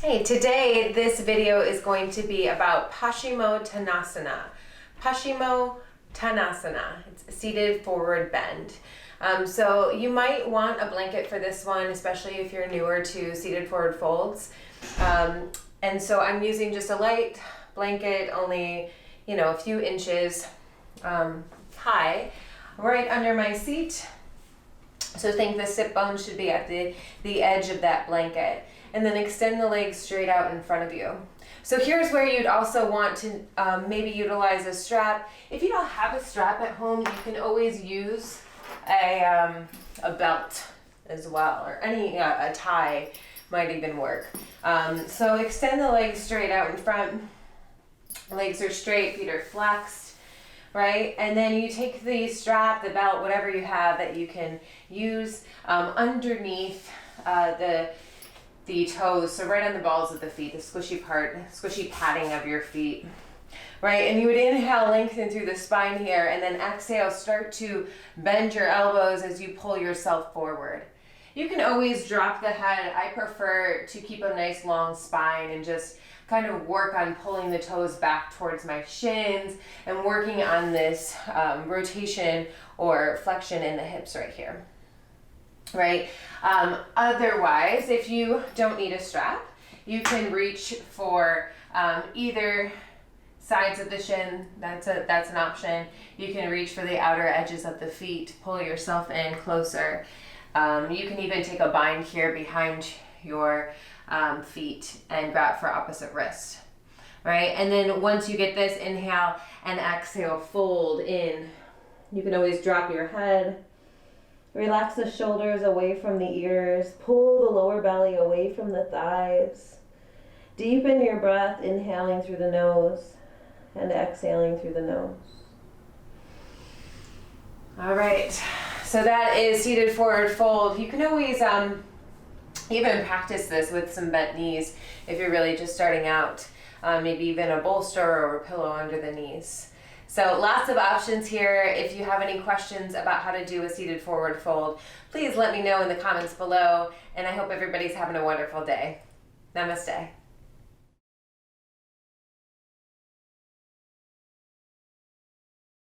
Hey, today this video is going to be about Paschimottanasana. Paschimottanasana. It's a seated forward bend. So you might want a blanket for this one, especially if you're newer to seated forward folds. And so I'm using just a light blanket, only a few inches high, right under my seat. So think the sit bone should be at the edge of that blanket. And then extend the legs straight out in front of you. So here's where you'd also want to maybe utilize a strap. If you don't have a strap at home, you can always use a belt as well, or a tie might even work. So extend the legs straight out in front. Legs are straight, feet are flexed, right? And then you take the strap, the belt, whatever you have that you can use underneath the toes, so right on the balls of the feet, the squishy part, squishy padding of your feet, right? And you would inhale, lengthen through the spine here, and then exhale, start to bend your elbows as you pull yourself forward. You can always drop the head. I prefer to keep a nice long spine and just kind of work on pulling the toes back towards my shins and working on this rotation or flexion in the hips right here. Right? Otherwise, if you don't need a strap, you can reach for either sides of the shin. That's an option. You can reach for the outer edges of the feet, pull yourself in closer. You can even take a bind here behind your feet and grab for opposite wrist. Right? And then once you get this, inhale and exhale, fold in. You can always drop your head. Relax the shoulders away from the ears. Pull the lower belly away from the thighs. Deepen your breath, inhaling through the nose and exhaling through the nose. All right, so that is seated forward fold. You can always even practice this with some bent knees if you're really just starting out. Maybe even a bolster or a pillow under the knees. So lots of options here. If you have any questions about how to do a seated forward fold, please let me know in the comments below, and I hope everybody's having a wonderful day. Namaste.